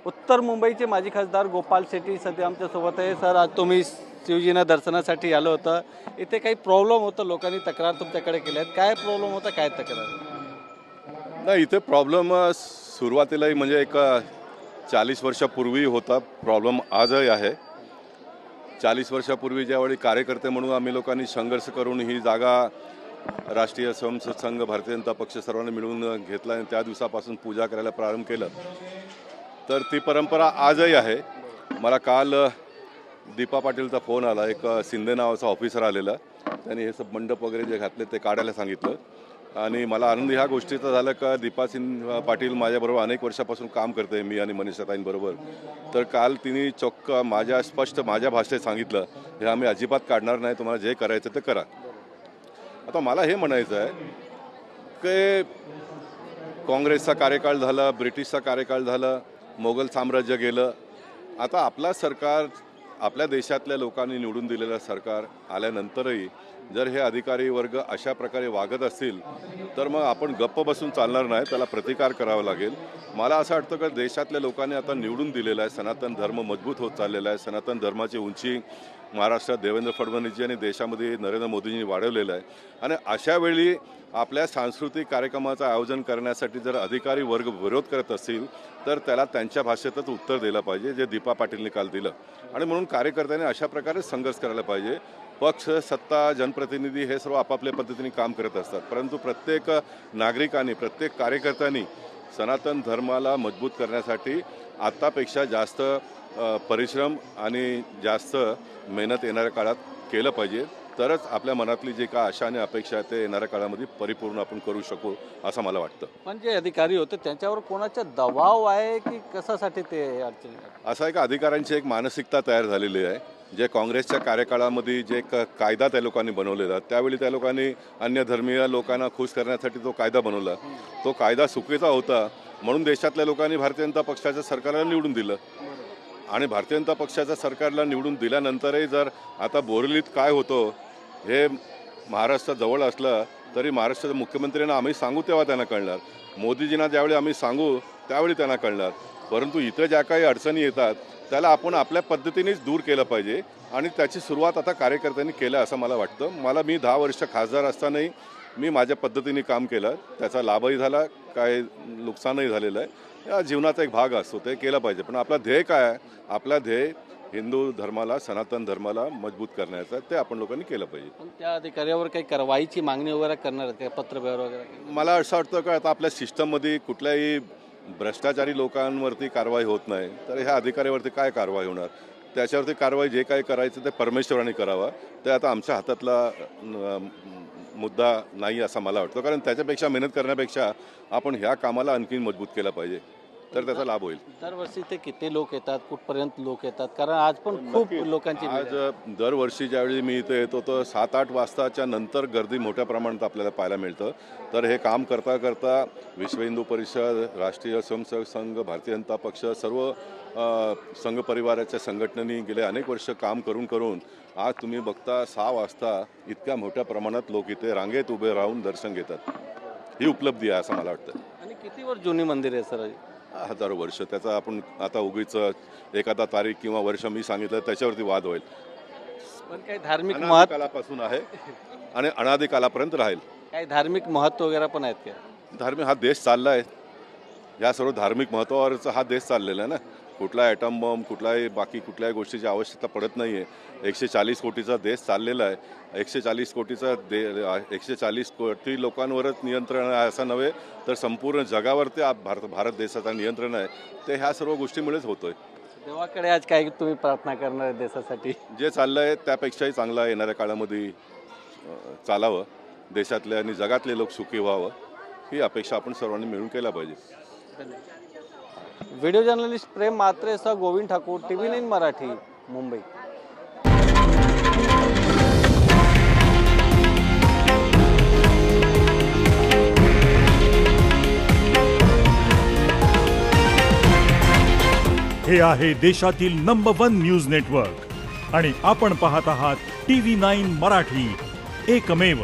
उत्तर मुंबईचे माजी खासदार गोपाल शेट्टी सध्या आमच्यासोबत आहे. सर, आज तुम्ही शिवजीना दर्शनासाठी आलो होतं. इथे काही प्रॉब्लेम होतं, लोकांनी तक्रार तुमच्याकडे केल्या आहेत. काय प्रॉब्लेम होता, काय तक्रार? नाही, इथे प्रॉब्लेम सुरुवातीलाही म्हणजे एक 40 वर्षापूर्वी होता. प्रॉब्लेम आजही आहे. 40 वर्षापूर्वी ज्यावेळी कार्यकर्ते म्हणून आम्ही लोकांनी संघर्ष करून ही जागा राष्ट्रीय स्वयंसेवक संघ, भारतीय जनता पक्ष सर्वांनी मिळून घेतला आणि त्या दिवसापासून पूजा करायला प्रारंभ केलं, तर ती परंपरा आजही आहे. मला काल दीपा पाटीलचा फोन आला. एक शिंदे नावाचा ऑफिसर आलेला. त्यांनी हे सब मंडप वगैरे जे घातले ते काढायला सांगितलं आणि मला आनंद ह्या गोष्टीचा झाला का दीपा पाटील माझ्याबरोबर अनेक वर्षापासून काम करते, मी आणि मनीषाताईंबरोबर. तर काल तिने चक्क स्पष्ट माझ्या भाषेत सांगितलं, हे आम्ही अजिबात काढणार नाही, तुम्हाला जे करायचं ते करा. आता मला हे म्हणायचं आहे की काँग्रेसचा कार्यकाळ झाला, ब्रिटिशचा कार्यकाळ झाला, मोगल साम्राज्य गेलं. आता आपला सरकार, आपल्या देशातल्या लोकांनी निवडून दिलेलं सरकार आल्यानंतरही जर हे अधिकारी वर्ग अशा प्रकारे वागत असतील तर मग आपण गप्प बसून चालणार नाही, त्याला प्रतिकार करावा लागेल. मला असं वाटतं की देशातल्या लोकांनी आता निवडून दिलेला आहे. सनातन धर्म मजबूत होत चाललेला आहे. सनातन धर्माची उंची महाराष्ट्रात देवेंद्र फडणवीसजी आणि देशामध्ये नरेंद्र मोदींनी वाढवलेलं आहे. आणि अशा वेळी आपल्या सांस्कृतिक कार्यक्रमाचं आयोजन करण्यासाठी जर अधिकारी वर्ग विरोध करत असतील तर त्याला त्यांच्या भाषेतच उत्तर दिलं पाहिजे, जे दीपा पाटीलने काल दिलं. आणि म्हणून कार्यकर्त्यांनी अशा प्रकारे संघर्ष करायला पाहिजे. पक्ष, सत्ता, जनप्रतिनिधी हे सर्व आपापल्या पद्धतीने काम करत असतात, परंतु प्रत्येक नागरिकांनी, प्रत्येक कार्यकर्त्यांनी सनातन धर्माला मजबूत करण्यासाठी आत्तापेक्षा जास्त परिश्रम आणि जास्त मेहनत येणाऱ्या काळात केलं पाहिजे. तरच आपल्या मनातली जे काय आशा आणि अपेक्षा आहे ते येणाऱ्या काळामध्ये परिपूर्ण आपण करू शकू असं मला वाटतं. पण जे अधिकारी होते त्यांच्यावर कोणाचा दबाव आहे की कशासाठी ते अडचणी? असा एक अधिकाऱ्यांची एक मानसिकता तयार झालेली आहे. जे काँग्रेसच्या कार्यकाळामध्ये जे कायदा त्या लोकांनी बनवलेला, त्यावेळी त्या लोकांनी अन्य धर्मीय लोकांना खुश करण्यासाठी तो कायदा बनवला. तो कायदा चुकीचा होता म्हणून देशातल्या लोकांनी भारतीय जनता पक्षाच्या सरकारला निवडून दिलं. आणि भारतीय जनता पक्षाच्या सरकारला निवडून दिल्यानंतरही जर आता बोरिवलीत काय होतं हे महाराष्ट्रात जवळ असलं तरी महाराष्ट्राच्या मुख्यमंत्र्यांना आम्ही सांगू तेव्हा त्यांना कळणार, मोदीजींना ज्यावेळी आम्ही सांगू त्यावेळी त्यांना कळणार. परंतु इथं ज्या काही अडचणी येतात त्याला आपण आपल्या पद्धतीनेच दूर केलं पाहिजे आणि त्याची सुरुवात आता कार्यकर्त्यांनी केलं असं मला वाटतं. मी 10 वर्ष खासदार असतानाही मी माझ्या पद्धतीने काम केलं, त्याचा लाभही झाला, काय नुकसानही झालेलं आहे. या जीवनाचा एक भाग असतो, ते केलं पाहिजे. पण आपला ध्येय काय आहे? आपला ध्येय हिंदू धर्माला, सनातन धर्माला मजबूत करण्याचं, ते आपण लोकांनी केलं पाहिजे. पण त्या अधिकाऱ्यावर काही कारवाईची मागणी वगैरे करणार आहेत का, पत्रव्यवहार वगैरे? मला असं वाटतं का आता आपल्या सिस्टममध्ये कुठल्याही भ्रष्टाचारी लोकांवरती कारवाई होत नाही, तर ह्या अधिकाऱ्यावरती काय कारवाई होणार? त्याच्यावरती कारवाई जे काही करायचं ते परमेश्वराने करावा. ते आता आमच्या हातातला मुद्दा नाही असं मला वाटतं. कारण त्याच्यापेक्षा मेहनत करण्यापेक्षा आपण ह्या कामाला आणखी मजबूत केलं पाहिजे, तर त्याचा लाभ होईल. दरवर्षी ते किती लोक येतात, कुठपर्यंत लोक येतात? कारण आज पण खूप लोकांची आज दरवर्षी ज्यावेळी मी इथे येतो तर 7-8 वाजताच्या नंतर गर्दी मोठ्या प्रमाणात आपल्याला पाहायला मिळतं. तर हे काम करता करता विश्व हिंदू परिषद, राष्ट्रीय स्वयंसेवक संघ, भारतीय जनता पक्ष, सर्व संघ परिवाराच्या संघटनांनी गेले अनेक वर्ष काम करून करून आज तुम्ही बघता 6 वाजता इतक्या मोठ्या प्रमाणात लोक इथे रांगेत उभे राहून दर्शन घेतात. ही उपलब्धी आहे असं मला वाटतं. आणि किती वर जुनी मंदिर आहे सर? हजारो वर्ष. त्याचा आपण आता उगीच एखादा तारीख किंवा वर्ष मी सांगितलं त्याच्यावरती वाद होईल. पण काही धार्मिक अनादी कालापासून आहे आणि अनादी कालापर्यंत राहील. काही धार्मिक महत्व वगैरे पण आहेत का? धार्मिक हा देश चालला आहे, या सर्व धार्मिक महत्त्वावरचा हा देश चाललेला आहे ना. कुठला ॲटम बॉम्ब, कुठलाही बाकी कुठल्याही गोष्टीची आवश्यकता पडत नाही आहे. 140 कोटीचा देश चाललेला आहे. 140 कोटी लोकांवरच नियंत्रण आहे असं नव्हे, तर संपूर्ण जगावरती भारत देशाचा नियंत्रण आहे. ते ह्या सर्व गोष्टीमुळेच होतोय. देवाकडे आज काय तुम्ही प्रार्थना करणार आहे देशासाठी? जे चाललं आहे त्यापेक्षाही चांगलं येणाऱ्या काळामध्ये चालावं, देशातले आणि जगातले लोक सुखी व्हावं, ही अपेक्षा आपण सर्वांनी मिळून केला पाहिजे. व्हिडिओ जर्नलिस्ट प्रेम मात्रेसह गोविंद ठाकूर, TV9 मराठी, मुंबई. हे आहे देशातील नंबर 1 न्यूज नेटवर्क आणि आपण पाहत आहात TV9 मराठी, एकमेव.